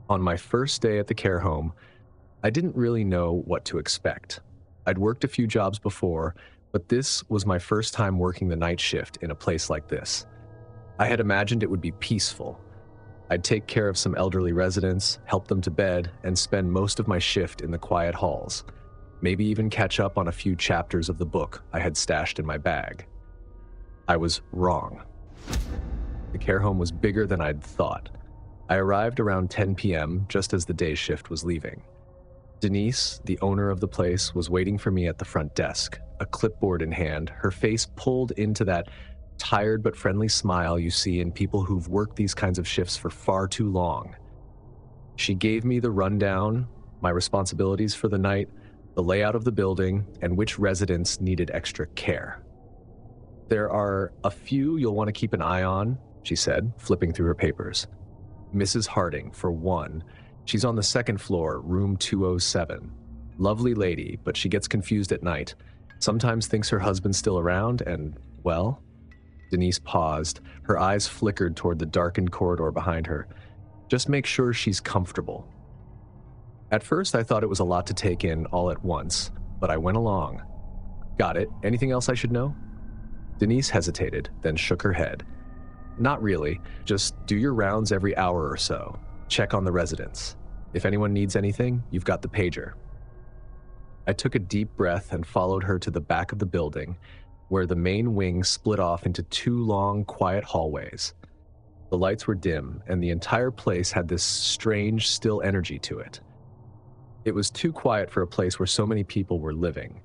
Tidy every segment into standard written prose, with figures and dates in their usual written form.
On my first day at the care home, I didn't really know what to expect. I'd worked a few jobs before, but this was my first time working the night shift in a place like this. I had imagined it would be peaceful. I'd take care of some elderly residents, help them to bed, and spend most of my shift in the quiet halls. Maybe even catch up on a few chapters of the book I had stashed in my bag. I was wrong. The care home was bigger than I'd thought. I arrived around 10 p.m., just as the day shift was leaving. Denise, the owner of the place, was waiting for me at the front desk, a clipboard in hand, her face pulled into that tired but friendly smile you see in people who've worked these kinds of shifts for far too long. She gave me the rundown, my responsibilities for the night, the layout of the building, and which residents needed extra care. "There are a few you'll want to keep an eye on," she said, flipping through her papers. "Mrs. Harding, for one. She's on the second floor, room 207. Lovely lady, but she gets confused at night. Sometimes thinks her husband's still around and, well..." Denise paused. Her eyes flickered toward the darkened corridor behind her. "Just make sure she's comfortable." At first, I thought it was a lot to take in all at once, but I went along. "Got it. Anything else I should know?" Denise hesitated, then shook her head. "Not really. Just do your rounds every hour or so. Check on the residents. If anyone needs anything, you've got the pager." I took a deep breath and followed her to the back of the building, where the main wing split off into two long, quiet hallways. The lights were dim, and the entire place had this strange, still energy to it. It was too quiet for a place where so many people were living.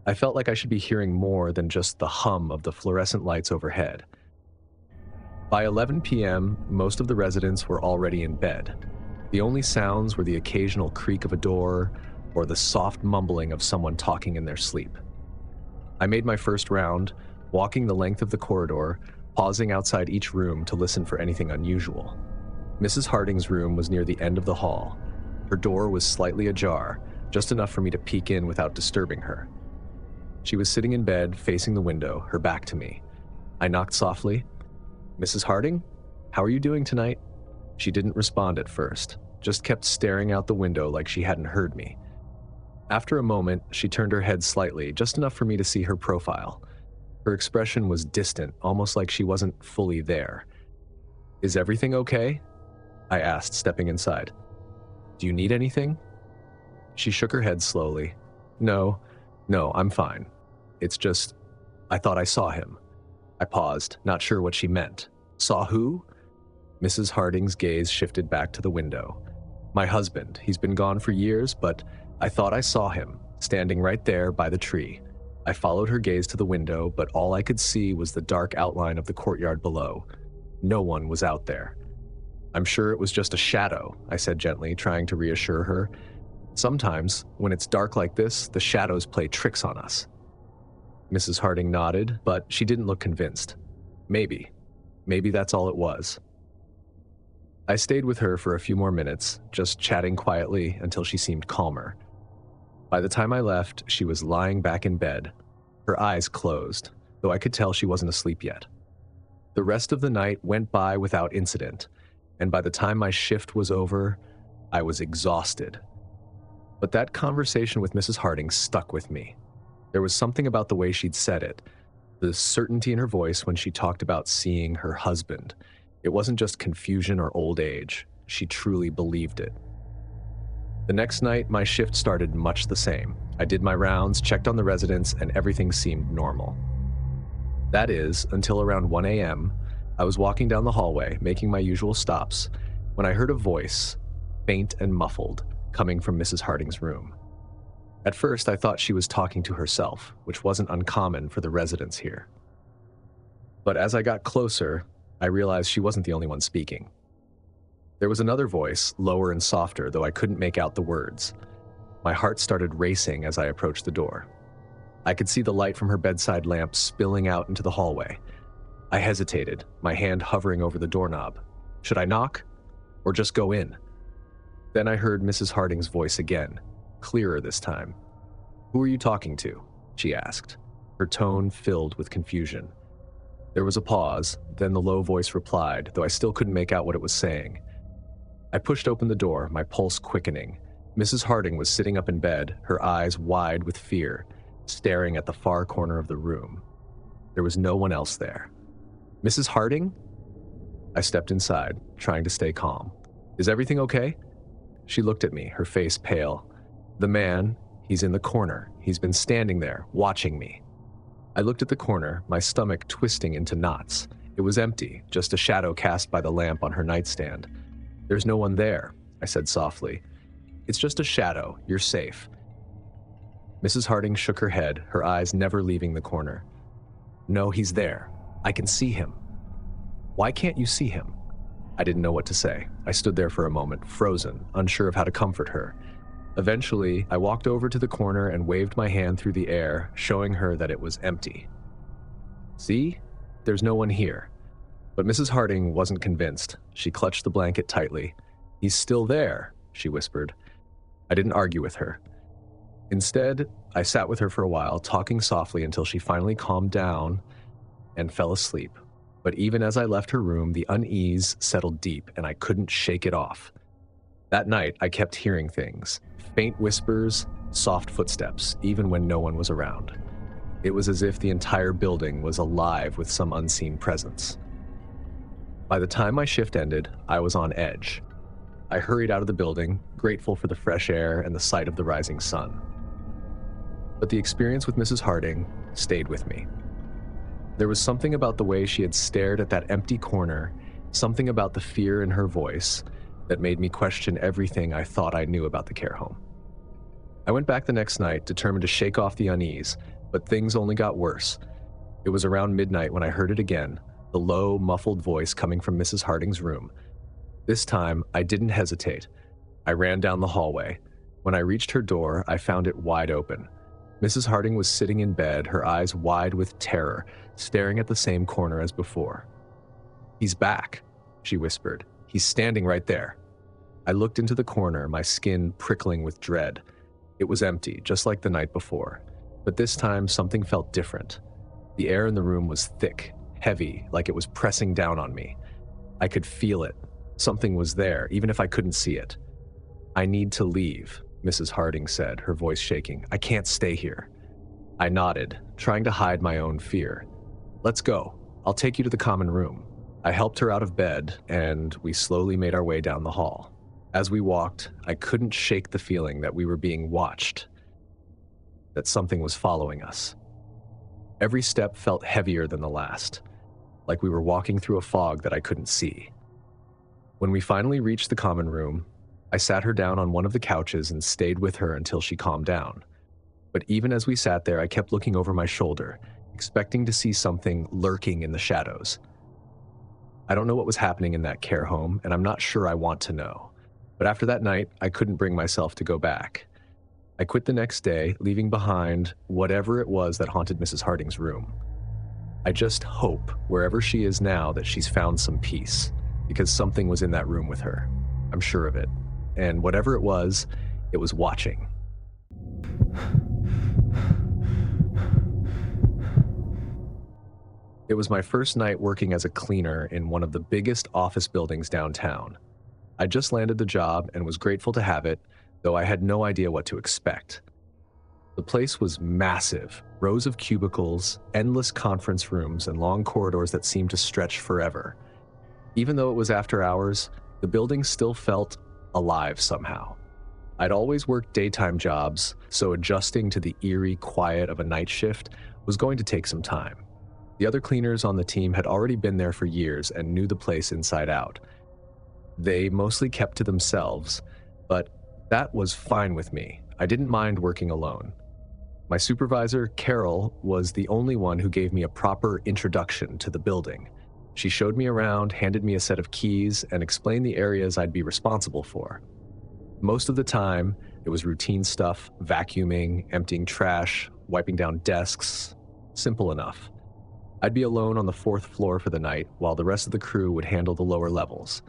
I felt like I should be hearing more than just the hum of the fluorescent lights overhead. By 11 p.m., most of the residents were already in bed. The only sounds were the occasional creak of a door or the soft mumbling of someone talking in their sleep. I made my first round, walking the length of the corridor, pausing outside each room to listen for anything unusual. Mrs. Harding's room was near the end of the hall. Her door was slightly ajar, just enough for me to peek in without disturbing her. She was sitting in bed, facing the window, her back to me. I knocked softly. "Mrs. Harding? How are you doing tonight?" She didn't respond at first, just kept staring out the window like she hadn't heard me. After a moment, she turned her head slightly, just enough for me to see her profile. Her expression was distant, almost like she wasn't fully there. "Is everything okay?" I asked, stepping inside. "Do you need anything?" She shook her head slowly. No, I'm fine. It's just, I thought I saw him." I paused, not sure what she meant. "Saw who?" Mrs. Harding's gaze shifted back to the window. "My husband. He's been gone for years, but I thought I saw him, standing right there by the tree." I followed her gaze to the window, but all I could see was the dark outline of the courtyard below. No one was out there. "I'm sure it was just a shadow," I said gently, trying to reassure her. "Sometimes, when it's dark like this, the shadows play tricks on us." Mrs. Harding nodded, but she didn't look convinced. Maybe that's all it was. I stayed with her for a few more minutes, just chatting quietly until she seemed calmer. By the time I left, she was lying back in bed, her eyes closed, though I could tell she wasn't asleep yet. The rest of the night went by without incident, and by the time my shift was over, I was exhausted. But that conversation with Mrs. Harding stuck with me. There was something about the way she'd said it, the certainty in her voice when she talked about seeing her husband. It wasn't just confusion or old age. She truly believed it. The next night, my shift started much the same. I did my rounds, checked on the residents, and everything seemed normal. That is, until around 1 a.m., I was walking down the hallway, making my usual stops, when I heard a voice, faint and muffled, coming from Mrs. Harding's room. At first, I thought she was talking to herself, which wasn't uncommon for the residents here. But as I got closer, I realized she wasn't the only one speaking. There was another voice, lower and softer, though I couldn't make out the words. My heart started racing as I approached the door. I could see the light from her bedside lamp spilling out into the hallway. I hesitated, my hand hovering over the doorknob. Should I knock? Or just go in? Then I heard Mrs. Harding's voice again, clearer this time. "Who are you talking to?" she asked, her tone filled with confusion. There was a pause, then the low voice replied, though I still couldn't make out what it was saying. I pushed open the door, my pulse quickening. Mrs. Harding was sitting up in bed, her eyes wide with fear, staring at the far corner of the room. There was no one else there. Mrs. Harding? I stepped inside, trying to stay calm. Is everything okay? She looked at me, her face pale. The man, he's in the corner. He's been standing there, watching me. I looked at the corner, my stomach twisting into knots. It was empty, just a shadow cast by the lamp on her nightstand. There's no one there, I said softly. It's just a shadow. You're safe. Mrs. Harding shook her head, her eyes never leaving the corner. No, he's there. I can see him. Why can't you see him? I didn't know what to say. I stood there for a moment, frozen, unsure of how to comfort her. Eventually, I walked over to the corner and waved my hand through the air, showing her that it was empty. See? There's no one here. But Mrs. Harding wasn't convinced. She clutched the blanket tightly. He's still there, she whispered. I didn't argue with her. Instead, I sat with her for a while, talking softly until she finally calmed down and fell asleep. But even as I left her room, the unease settled deep and I couldn't shake it off. That night, I kept hearing things. Faint whispers, soft footsteps, even when no one was around. It was as if the entire building was alive with some unseen presence. By the time my shift ended, I was on edge. I hurried out of the building, grateful for the fresh air and the sight of the rising sun. But the experience with Mrs. Harding stayed with me. There was something about the way she had stared at that empty corner, something about the fear in her voice, that made me question everything I thought I knew about the care home. I went back the next night, determined to shake off the unease, but things only got worse. It was around midnight when I heard it again, the low, muffled voice coming from Mrs. Harding's room. This time, I didn't hesitate. I ran down the hallway. When I reached her door, I found it wide open. Mrs. Harding was sitting in bed, her eyes wide with terror, staring at the same corner as before. "He's back," she whispered. "He's standing right there." I looked into the corner, my skin prickling with dread. It was empty, just like the night before. But this time, something felt different. The air in the room was thick, heavy, like it was pressing down on me. I could feel it. Something was there, even if I couldn't see it. "I need to leave," Mrs. Harding said, her voice shaking. "I can't stay here." I nodded, trying to hide my own fear. "Let's go. I'll take you to the common room." I helped her out of bed, and we slowly made our way down the hall. As we walked, I couldn't shake the feeling that we were being watched, that something was following us. Every step felt heavier than the last, like we were walking through a fog that I couldn't see. When we finally reached the common room, I sat her down on one of the couches and stayed with her until she calmed down. But even as we sat there, I kept looking over my shoulder, expecting to see something lurking in the shadows. I don't know what was happening in that care home, and I'm not sure I want to know. But after that night, I couldn't bring myself to go back. I quit the next day, leaving behind whatever it was that haunted Mrs. Harding's room. I just hope, wherever she is now, that she's found some peace, because something was in that room with her. I'm sure of it. And whatever it was watching. It was my first night working as a cleaner in one of the biggest office buildings downtown. I just landed the job and was grateful to have it, though I had no idea what to expect. The place was massive, rows of cubicles, endless conference rooms, and long corridors that seemed to stretch forever. Even though it was after hours, the building still felt alive somehow. I'd always worked daytime jobs, so adjusting to the eerie quiet of a night shift was going to take some time. The other cleaners on the team had already been there for years and knew the place inside out. They mostly kept to themselves, but that was fine with me. I didn't mind working alone. My supervisor, Carol, was the only one who gave me a proper introduction to the building. She showed me around, handed me a set of keys, and explained the areas I'd be responsible for. Most of the time, it was routine stuff, vacuuming, emptying trash, wiping down desks. Simple enough. I'd be alone on the 4th floor for the night, while the rest of the crew would handle the lower levels.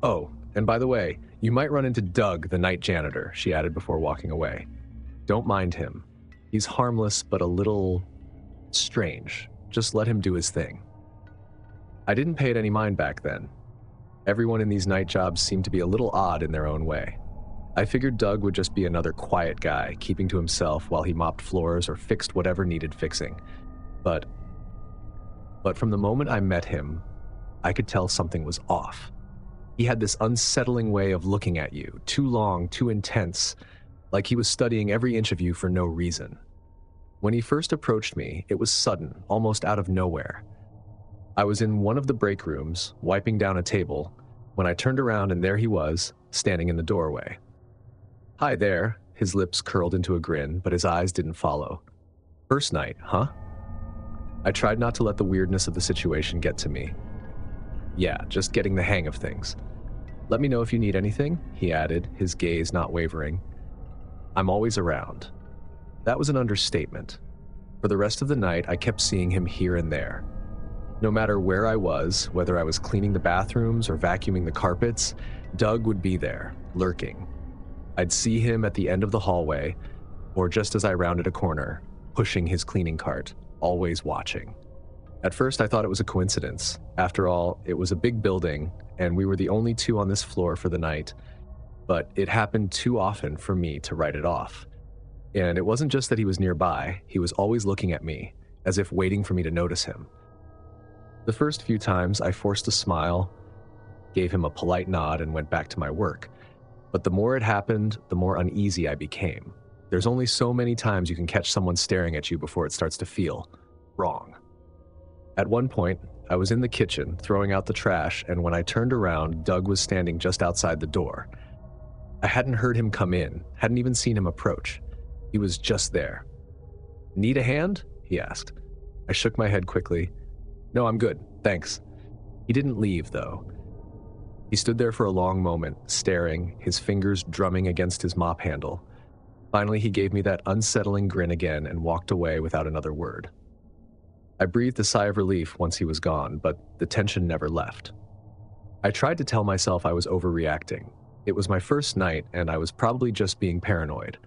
"Oh, and by the way, you might run into Doug, the night janitor," she added before walking away. "Don't mind him. He's harmless, but a little strange. Just let him do his thing." I didn't pay it any mind back then. Everyone in these night jobs seemed to be a little odd in their own way. I figured Doug would just be another quiet guy, keeping to himself while he mopped floors or fixed whatever needed fixing. But from the moment I met him, I could tell something was off. He had this unsettling way of looking at you, too long, too intense, like he was studying every inch of you for no reason. When he first approached me, it was sudden, almost out of nowhere. I was in one of the break rooms, wiping down a table, when I turned around and there he was, standing in the doorway. "Hi there," his lips curled into a grin, but his eyes didn't follow. "First night, huh?" I tried not to let the weirdness of the situation get to me. "Yeah, just getting the hang of things. Let me know if you need anything," he added, his gaze not wavering. "I'm always around." That was an understatement. For the rest of the night, I kept seeing him here and there. No matter where I was, whether I was cleaning the bathrooms or vacuuming the carpets, Doug would be there, lurking. I'd see him at the end of the hallway, or just as I rounded a corner, pushing his cleaning cart, always watching. At first, I thought it was a coincidence. After all, it was a big building, and we were the only two on this floor for the night. But it happened too often for me to write it off. And it wasn't just that he was nearby, he was always looking at me, as if waiting for me to notice him. The first few times, I forced a smile, gave him a polite nod, and went back to my work. But the more it happened, the more uneasy I became. There's only so many times you can catch someone staring at you before it starts to feel wrong. At one point, I was in the kitchen, throwing out the trash, and when I turned around, Doug was standing just outside the door. I hadn't heard him come in, hadn't even seen him approach. He was just there. "Need a hand?" he asked. I shook my head quickly. "No, I'm good, thanks." He didn't leave, though. He stood there for a long moment, staring, his fingers drumming against his mop handle. Finally, he gave me that unsettling grin again and walked away without another word. I breathed a sigh of relief once he was gone, but the tension never left. I tried to tell myself I was overreacting. It was my first night, and I was probably just being paranoid.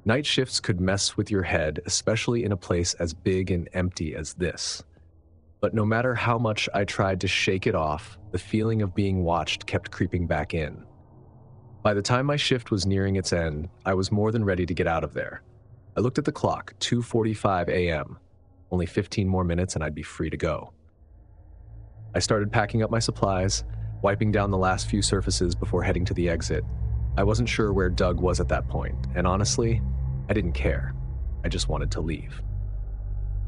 Night shifts could mess with your head, especially in a place as big and empty as this. But no matter how much I tried to shake it off, the feeling of being watched kept creeping back in. By the time my shift was nearing its end, I was more than ready to get out of there. I looked at the clock, 2:45 a.m. Only 15 more minutes and I'd be free to go. I started packing up my supplies, wiping down the last few surfaces before heading to the exit. I wasn't sure where Doug was at that point, and honestly, I didn't care. I just wanted to leave.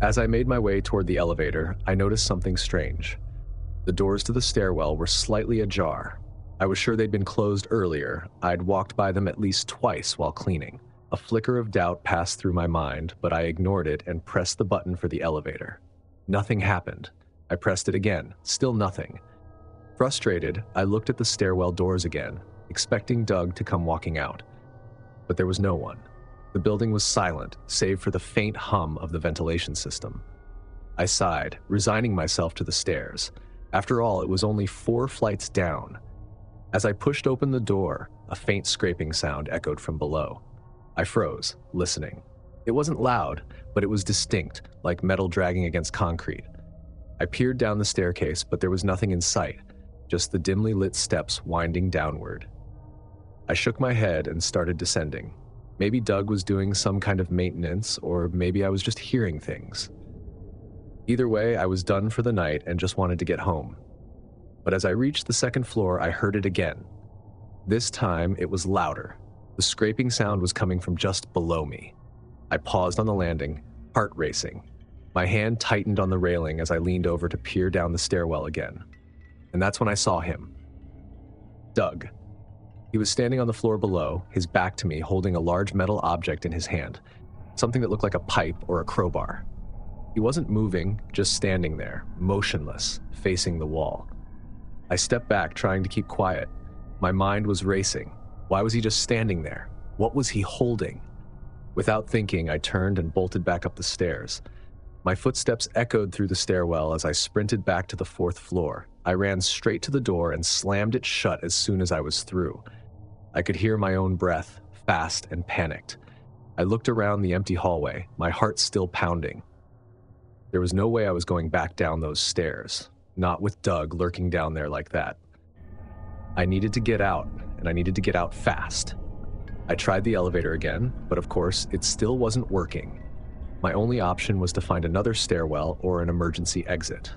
As I made my way toward the elevator, I noticed something strange. The doors to the stairwell were slightly ajar. I was sure they'd been closed earlier. I'd walked by them at least twice while cleaning. A flicker of doubt passed through my mind, but I ignored it and pressed the button for the elevator. Nothing happened. I pressed it again, still nothing. Frustrated, I looked at the stairwell doors again, expecting Doug to come walking out. But there was no one. The building was silent, save for the faint hum of the ventilation system. I sighed, resigning myself to the stairs. After all, it was only 4 flights down. As I pushed open the door, a faint scraping sound echoed from below. I froze, listening. It wasn't loud, but it was distinct, like metal dragging against concrete. I peered down the staircase, but there was nothing in sight, just the dimly lit steps winding downward. I shook my head and started descending. Maybe Doug was doing some kind of maintenance, or maybe I was just hearing things. Either way, I was done for the night and just wanted to get home. But as I reached the second floor, I heard it again. This time, it was louder. The scraping sound was coming from just below me. I paused on the landing, heart racing. My hand tightened on the railing as I leaned over to peer down the stairwell again. And that's when I saw him. Doug. He was standing on the floor below, his back to me, holding a large metal object in his hand, something that looked like a pipe or a crowbar. He wasn't moving, just standing there, motionless, facing the wall. I stepped back, trying to keep quiet. My mind was racing. Why was he just standing there? What was he holding? Without thinking, I turned and bolted back up the stairs. My footsteps echoed through the stairwell as I sprinted back to the 4th floor. I ran straight to the door and slammed it shut as soon as I was through. I could hear my own breath, fast and panicked. I looked around the empty hallway, my heart still pounding. There was no way I was going back down those stairs, not with Doug lurking down there like that. I needed to get out, and I needed to get out fast. I tried the elevator again, but of course, it still wasn't working. My only option was to find another stairwell or an emergency exit.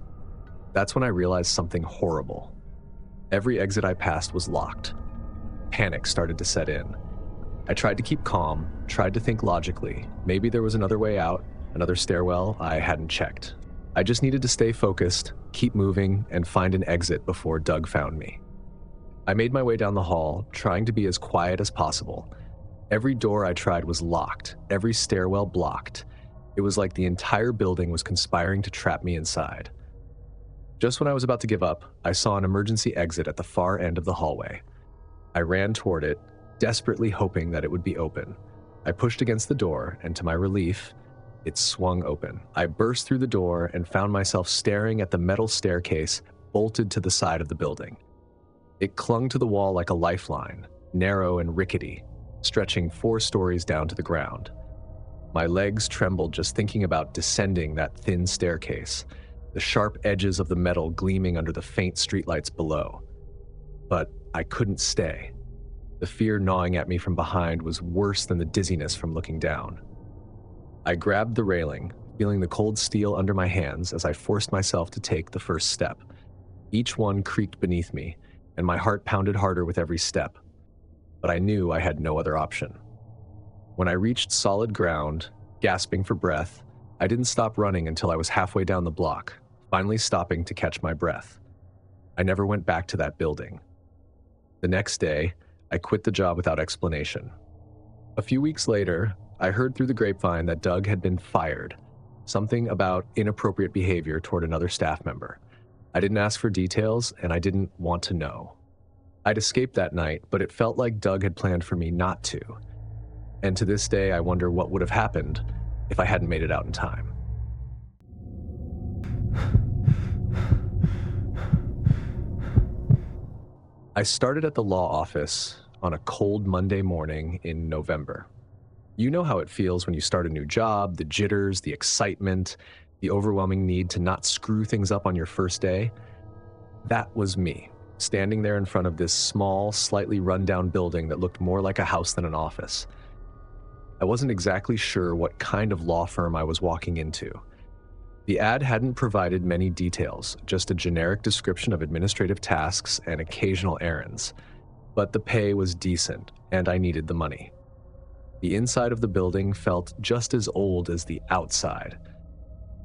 That's when I realized something horrible. Every exit I passed was locked. Panic started to set in. I tried to keep calm, tried to think logically. Maybe there was another way out, another stairwell I hadn't checked. I just needed to stay focused, keep moving, and find an exit before Doug found me. I made my way down the hall, trying to be as quiet as possible. Every door I tried was locked, every stairwell blocked. It was like the entire building was conspiring to trap me inside. Just when I was about to give up, I saw an emergency exit at the far end of the hallway. I ran toward it, desperately hoping that it would be open. I pushed against the door, and to my relief, it swung open. I burst through the door and found myself staring at the metal staircase bolted to the side of the building. It clung to the wall like a lifeline, narrow and rickety, stretching 4 stories down to the ground. My legs trembled just thinking about descending that thin staircase, the sharp edges of the metal gleaming under the faint streetlights below. But I couldn't stay. The fear gnawing at me from behind was worse than the dizziness from looking down. I grabbed the railing, feeling the cold steel under my hands as I forced myself to take the first step. Each one creaked beneath me, and my heart pounded harder with every step. But I knew I had no other option. When I reached solid ground, gasping for breath, I didn't stop running until I was halfway down the block, finally stopping to catch my breath. I never went back to that building. The next day, I quit the job without explanation. A few weeks later, I heard through the grapevine that Doug had been fired, something about inappropriate behavior toward another staff member. I didn't ask for details, and I didn't want to know. I'd escaped that night, but it felt like Doug had planned for me not to. And to this day, I wonder what would have happened if I hadn't made it out in time. I started at the law office on a cold Monday morning in November. You know how it feels when you start a new job, the jitters, the excitement, the overwhelming need to not screw things up on your first day? That was me, standing there in front of this small, slightly run-down building that looked more like a house than an office. I wasn't exactly sure what kind of law firm I was walking into. The ad hadn't provided many details, just a generic description of administrative tasks and occasional errands. But the pay was decent, and I needed the money. The inside of the building felt just as old as the outside.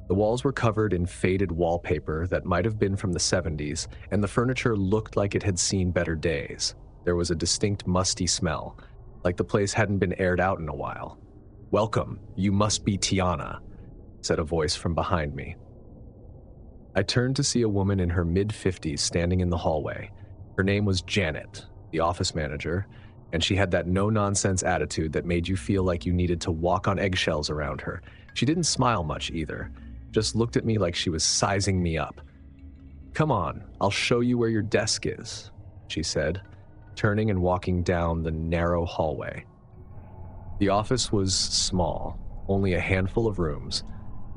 The walls were covered in faded wallpaper that might have been from the 70s, and the furniture looked like it had seen better days. There was a distinct musty smell, like the place hadn't been aired out in a while. "Welcome, you must be Tiana," said a voice from behind me. I turned to see a woman in her mid-50s standing in the hallway. Her name was Janet, the office manager, and she had that no-nonsense attitude that made you feel like you needed to walk on eggshells around her. She didn't smile much either, just looked at me like she was sizing me up. "Come on, I'll show you where your desk is," she said, turning and walking down the narrow hallway. The office was small, only a handful of rooms.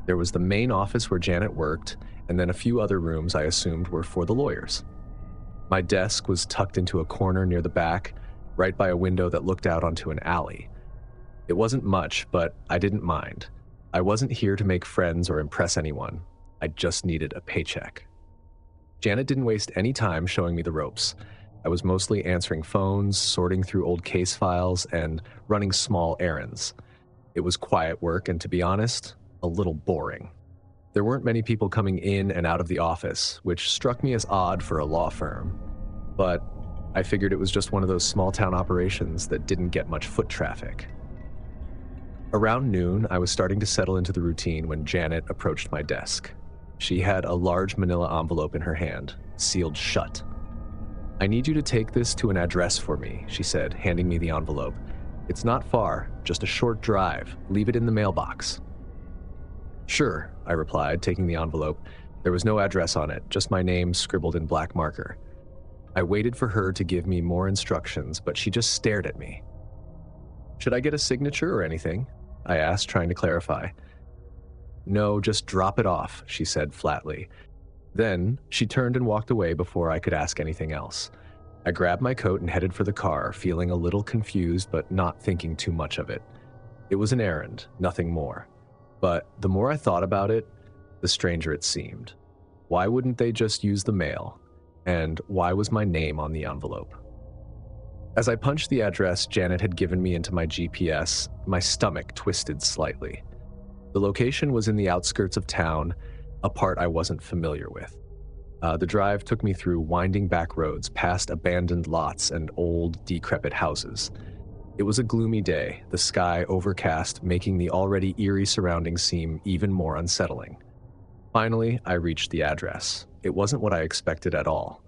There was the main office where Janet worked, and then a few other rooms I assumed were for the lawyers. My desk was tucked into a corner near the back, right by a window that looked out onto an alley. It wasn't much, but I didn't mind. I wasn't here to make friends or impress anyone. I just needed a paycheck. Janet didn't waste any time showing me the ropes. I was mostly answering phones, sorting through old case files, and running small errands. It was quiet work, and to be honest, a little boring. There weren't many people coming in and out of the office, which struck me as odd for a law firm. But I figured it was just one of those small-town operations that didn't get much foot traffic. Around noon, I was starting to settle into the routine when Janet approached my desk. She had a large manila envelope in her hand, sealed shut. "I need you to take this to an address for me," she said, handing me the envelope. "It's not far, just a short drive. Leave it in the mailbox." "Sure," I replied, taking the envelope. There was no address on it, just my name scribbled in black marker. I waited for her to give me more instructions, but she just stared at me. "Should I get a signature or anything?" I asked, trying to clarify. "No, just drop it off," she said flatly. Then she turned and walked away before I could ask anything else. I grabbed my coat and headed for the car, feeling a little confused but not thinking too much of it. It was an errand, nothing more. But the more I thought about it, the stranger it seemed. Why wouldn't they just use the mail? And why was my name on the envelope? As I punched the address Janet had given me into my GPS, my stomach twisted slightly. The location was in the outskirts of town, a part I wasn't familiar with. The drive took me through winding back roads, past abandoned lots and old, decrepit houses. It was a gloomy day, the sky overcast, making the already eerie surroundings seem even more unsettling. Finally, I reached the address. It wasn't what I expected at all.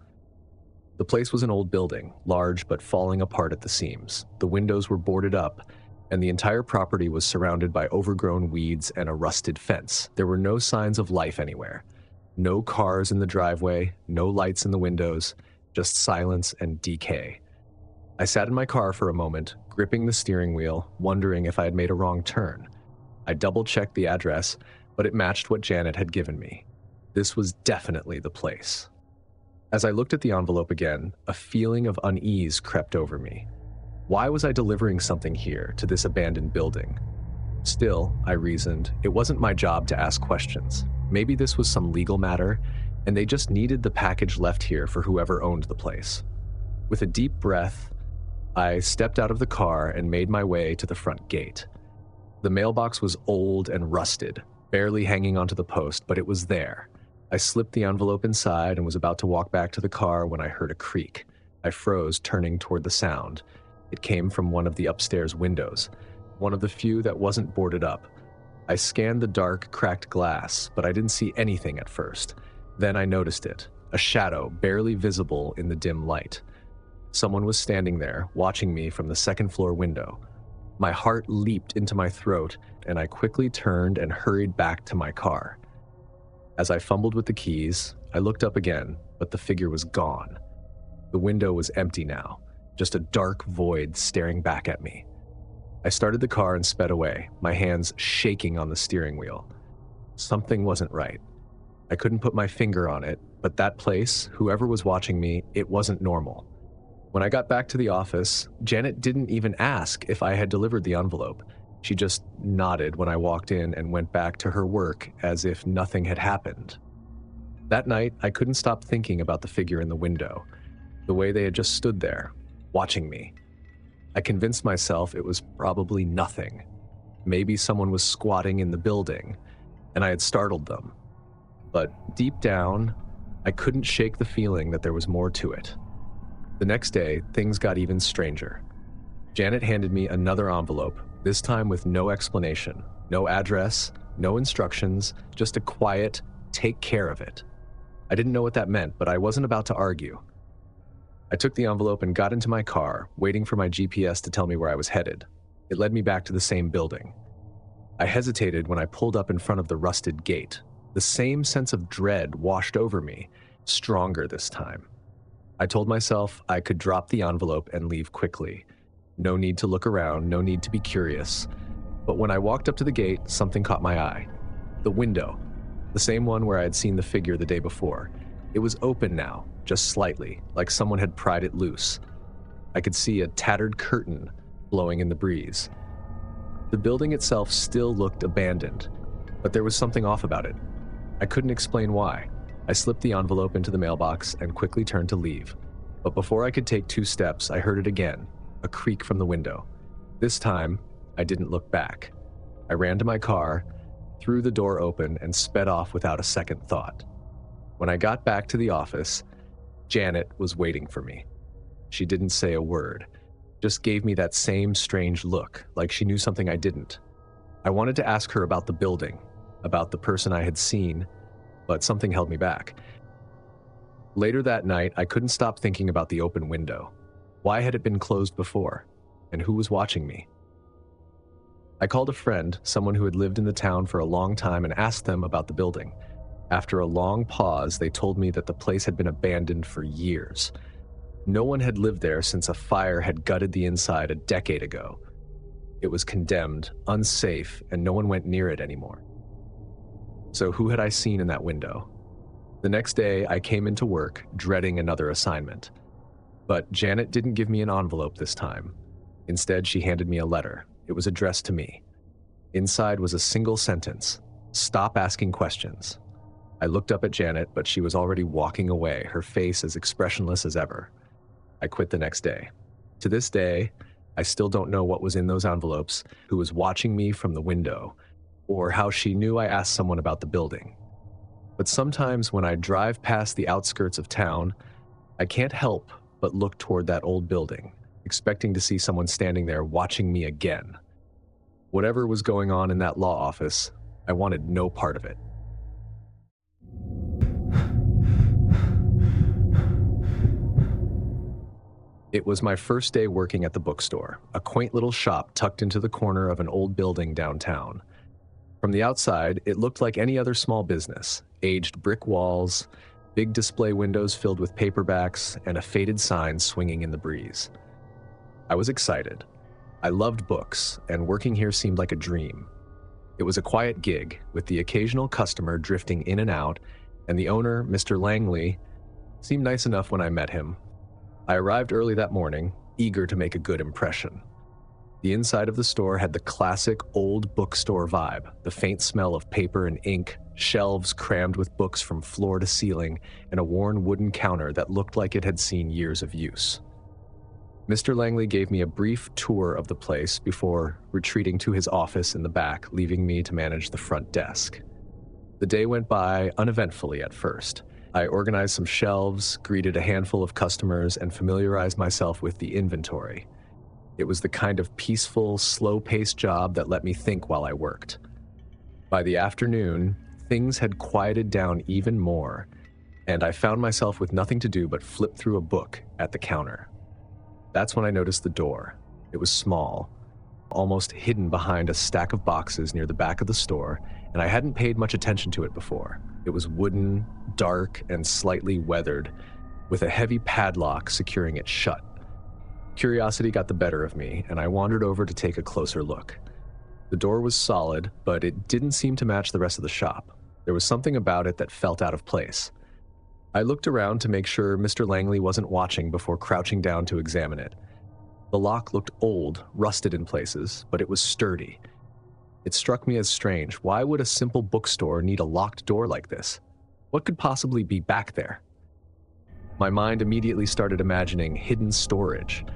The place was an old building, large but falling apart at the seams. The windows were boarded up, and the entire property was surrounded by overgrown weeds and a rusted fence. There were no signs of life anywhere. No cars in the driveway, no lights in the windows, just silence and decay. I sat in my car for a moment, gripping the steering wheel, wondering if I had made a wrong turn. I double-checked the address, but it matched what Janet had given me. This was definitely the place. As I looked at the envelope again, a feeling of unease crept over me. Why was I delivering something here, to this abandoned building? Still, I reasoned, it wasn't my job to ask questions. Maybe this was some legal matter, and they just needed the package left here for whoever owned the place. With a deep breath, I stepped out of the car and made my way to the front gate. The mailbox was old and rusted, barely hanging onto the post, but it was there. I slipped the envelope inside and was about to walk back to the car when I heard a creak. I froze, turning toward the sound. It came from one of the upstairs windows, one of the few that wasn't boarded up. I scanned the dark, cracked glass, but I didn't see anything at first. Then I noticed it, a shadow barely visible in the dim light. Someone was standing there, watching me from the second-floor window. My heart leaped into my throat, and I quickly turned and hurried back to my car. As I fumbled with the keys, I looked up again, but the figure was gone. The window was empty now, just a dark void staring back at me. I started the car and sped away, my hands shaking on the steering wheel. Something wasn't right. I couldn't put my finger on it, but that place, whoever was watching me, it wasn't normal. When I got back to the office, Janet didn't even ask if I had delivered the envelope. She just nodded when I walked in and went back to her work as if nothing had happened. That night, I couldn't stop thinking about the figure in the window, the way they had just stood there, watching me. I convinced myself it was probably nothing. Maybe someone was squatting in the building, and I had startled them. But deep down, I couldn't shake the feeling that there was more to it. The next day, things got even stranger. Janet handed me another envelope, this time with no explanation, no address, no instructions, just a quiet, take care of it. I didn't know what that meant, but I wasn't about to argue. I took the envelope and got into my car, waiting for my GPS to tell me where I was headed. It led me back to the same building. I hesitated when I pulled up in front of the rusted gate. The same sense of dread washed over me, stronger this time. I told myself I could drop the envelope and leave quickly. No need to look around, no need to be curious. But when I walked up to the gate, something caught my eye. The window, the same one where I had seen the figure the day before. It was open now, just slightly, like someone had pried it loose. I could see a tattered curtain blowing in the breeze. The building itself still looked abandoned, but there was something off about it. I couldn't explain why. I slipped the envelope into the mailbox and quickly turned to leave. But before I could take 2 steps, I heard it again, a creak from the window. This time, I didn't look back. I ran to my car, threw the door open, and sped off without a second thought. When I got back to the office, Janet was waiting for me. She didn't say a word, just gave me that same strange look, like she knew something I didn't. I wanted to ask her about the building, about the person I had seen, but something held me back. Later that night, I couldn't stop thinking about the open window. Why had it been closed before? And who was watching me? I called a friend, someone who had lived in the town for a long time, and asked them about the building. After a long pause, they told me that the place had been abandoned for years. No one had lived there since a fire had gutted the inside a decade ago. It was condemned, unsafe, and no one went near it anymore. So who had I seen in that window? The next day, I came into work, dreading another assignment. But Janet didn't give me an envelope this time. Instead, she handed me a letter. It was addressed to me. Inside was a single sentence: "Stop asking questions." I looked up at Janet, but she was already walking away, her face as expressionless as ever. I quit the next day. To this day, I still don't know what was in those envelopes, who was watching me from the window, or how she knew I asked someone about the building. But sometimes when I drive past the outskirts of town, I can't help but look toward that old building, expecting to see someone standing there watching me again. Whatever was going on in that law office, I wanted no part of it. It was my first day working at the bookstore, a quaint little shop tucked into the corner of an old building downtown. From the outside, it looked like any other small business: aged brick walls, big display windows filled with paperbacks, and a faded sign swinging in the breeze. I was excited. I loved books, and working here seemed like a dream. It was a quiet gig, with the occasional customer drifting in and out, and the owner, Mr. Langley, seemed nice enough when I met him. I arrived early that morning, eager to make a good impression. The inside of the store had the classic old bookstore vibe, the faint smell of paper and ink, shelves crammed with books from floor to ceiling, and a worn wooden counter that looked like it had seen years of use. Mr. Langley gave me a brief tour of the place before retreating to his office in the back, leaving me to manage the front desk. The day went by uneventfully at first. I organized some shelves, greeted a handful of customers, and familiarized myself with the inventory. It was the kind of peaceful, slow-paced job that let me think while I worked. By the afternoon, things had quieted down even more, and I found myself with nothing to do but flip through a book at the counter. That's when I noticed the door. It was small, almost hidden behind a stack of boxes near the back of the store, and I hadn't paid much attention to it before. It was wooden, dark, and slightly weathered, with a heavy padlock securing it shut. Curiosity got the better of me, and I wandered over to take a closer look. The door was solid, but it didn't seem to match the rest of the shop. There was something about it that felt out of place. I looked around to make sure Mr. Langley wasn't watching before crouching down to examine it. The lock looked old, rusted in places, but it was sturdy. It struck me as strange. Why would a simple bookstore need a locked door like this? What could possibly be back there? My mind immediately started imagining hidden storage,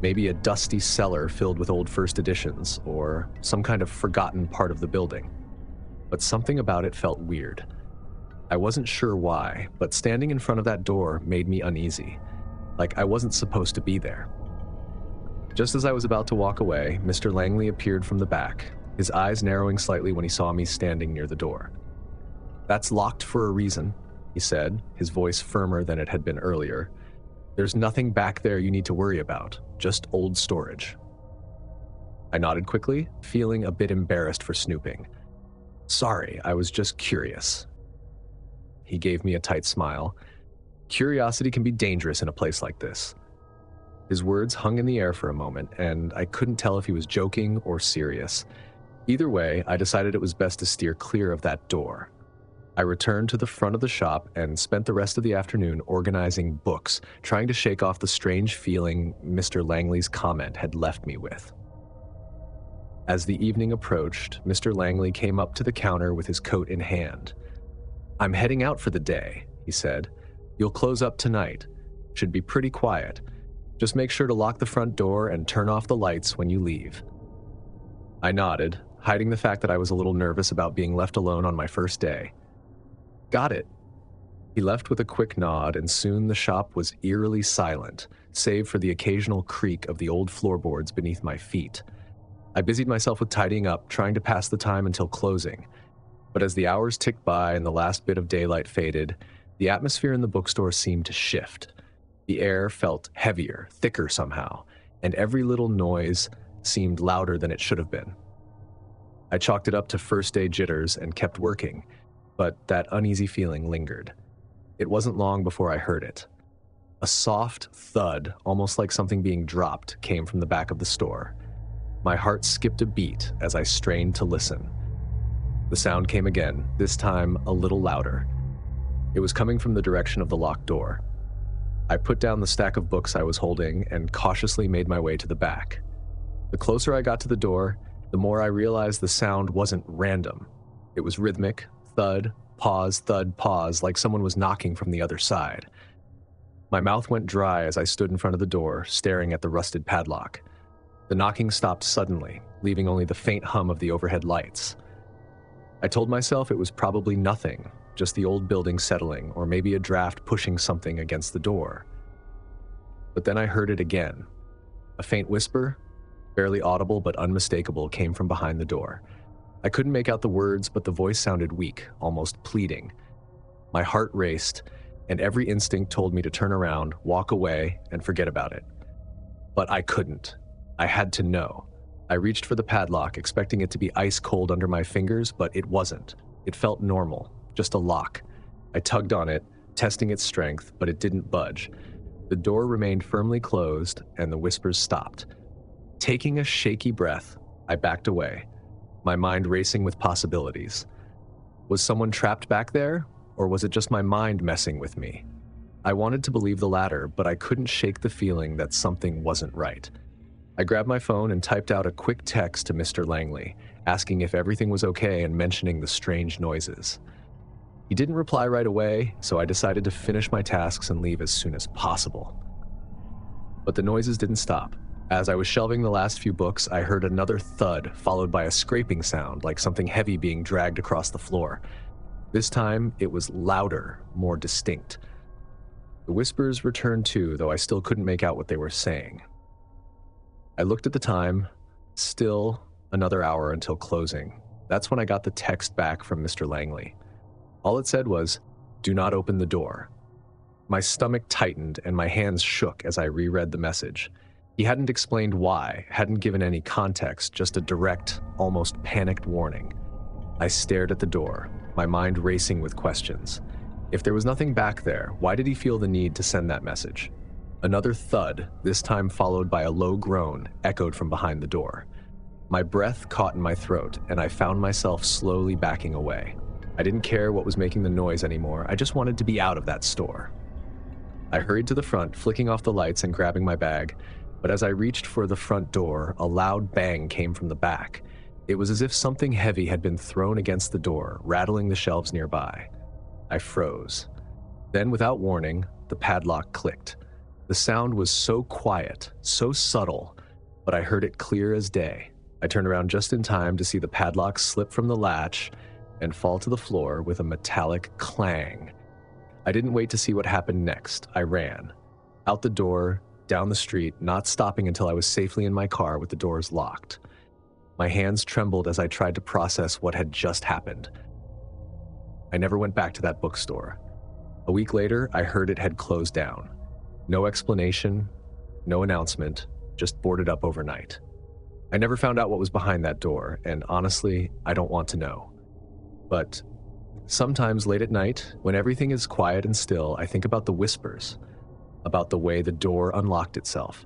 maybe a dusty cellar filled with old first editions, or some kind of forgotten part of the building. But something about it felt weird. I wasn't sure why, but standing in front of that door made me uneasy, like I wasn't supposed to be there. Just as I was about to walk away, Mr. Langley appeared from the back, his eyes narrowing slightly when he saw me standing near the door. "That's locked for a reason," he said, his voice firmer than it had been earlier. "There's nothing back there you need to worry about, just old storage." I nodded quickly, feeling a bit embarrassed for snooping. "Sorry, I was just curious." He gave me a tight smile. "Curiosity can be dangerous in a place like this." His words hung in the air for a moment, and I couldn't tell if he was joking or serious. Either way, I decided it was best to steer clear of that door. I returned to the front of the shop and spent the rest of the afternoon organizing books, trying to shake off the strange feeling Mr. Langley's comment had left me with. As the evening approached, Mr. Langley came up to the counter with his coat in hand. "I'm heading out for the day," he said. "You'll close up tonight. Should be pretty quiet. Just make sure to lock the front door and turn off the lights when you leave." I nodded, hiding the fact that I was a little nervous about being left alone on my first day. "Got it." He left with a quick nod, and soon the shop was eerily silent, save for the occasional creak of the old floorboards beneath my feet. I busied myself with tidying up, trying to pass the time until closing. But as the hours ticked by and the last bit of daylight faded, the atmosphere in the bookstore seemed to shift. The air felt heavier, thicker somehow, and every little noise seemed louder than it should have been. I chalked it up to first day jitters and kept working, but that uneasy feeling lingered. It wasn't long before I heard it. A soft thud, almost like something being dropped, came from the back of the store. My heart skipped a beat as I strained to listen. The sound came again, this time a little louder. It was coming from the direction of the locked door. I put down the stack of books I was holding and cautiously made my way to the back. The closer I got to the door, the more I realized the sound wasn't random. It was rhythmic, thud, pause, like someone was knocking from the other side. My mouth went dry as I stood in front of the door, staring at the rusted padlock. The knocking stopped suddenly, leaving only the faint hum of the overhead lights. I told myself it was probably nothing, just the old building settling, or maybe a draft pushing something against the door. But then I heard it again. A faint whisper, barely audible but unmistakable, came from behind the door. I couldn't make out the words, but the voice sounded weak, almost pleading. My heart raced, and every instinct told me to turn around, walk away, and forget about it. But I couldn't. I had to know. I reached for the padlock, expecting it to be ice cold under my fingers, but it wasn't. It felt normal, just a lock. I tugged on it, testing its strength, but it didn't budge. The door remained firmly closed, and the whispers stopped. Taking a shaky breath, I backed away, my mind racing with possibilities. Was someone trapped back there, or was it just my mind messing with me? I wanted to believe the latter, but I couldn't shake the feeling that something wasn't right. I grabbed my phone and typed out a quick text to Mr. Langley, asking if everything was okay and mentioning the strange noises. He didn't reply right away, so I decided to finish my tasks and leave as soon as possible. But the noises didn't stop. As I was shelving the last few books, I heard another thud, followed by a scraping sound, like something heavy being dragged across the floor. This time, it was louder, more distinct. The whispers returned too, though I still couldn't make out what they were saying. I looked at the time. Still another hour until closing. That's when I got the text back from Mr. Langley. All it said was, "Do not open the door." My stomach tightened and my hands shook as I reread the message. He hadn't explained why, hadn't given any context, just a direct, almost panicked warning. I stared at the door, my mind racing with questions. If there was nothing back there, why did he feel the need to send that message? Another thud, this time followed by a low groan, echoed from behind the door. My breath caught in my throat, and I found myself slowly backing away. I didn't care what was making the noise anymore, I just wanted to be out of that store. I hurried to the front, flicking off the lights and grabbing my bag, but as I reached for the front door, a loud bang came from the back. It was as if something heavy had been thrown against the door, rattling the shelves nearby. I froze. Then, without warning, the padlock clicked. The sound was so quiet, so subtle, but I heard it clear as day. I turned around just in time to see the padlock slip from the latch and fall to the floor with a metallic clang. I didn't wait to see what happened next. I ran. Out the door, down the street, not stopping until I was safely in my car with the doors locked. My hands trembled as I tried to process what had just happened. I never went back to that bookstore. A week later, I heard it had closed down. No explanation, no announcement, just boarded up overnight. I never found out what was behind that door, and honestly, I don't want to know. But sometimes late at night, when everything is quiet and still, I think about the whispers, about the way the door unlocked itself,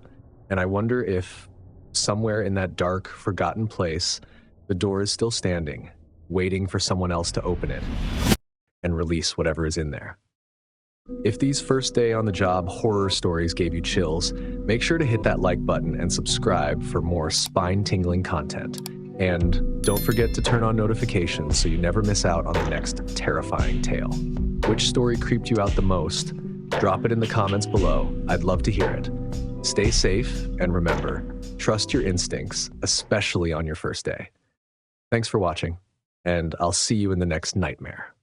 and I wonder if, somewhere in that dark, forgotten place, the door is still standing, waiting for someone else to open it and release whatever is in there. If these first day on the job horror stories gave you chills, make sure to hit that like button and subscribe for more spine-tingling content. And don't forget to turn on notifications so you never miss out on the next terrifying tale. Which story creeped you out the most? Drop it in the comments below. I'd love to hear it. Stay safe, and remember, trust your instincts, especially on your first day. Thanks for watching, and I'll see you in the next nightmare.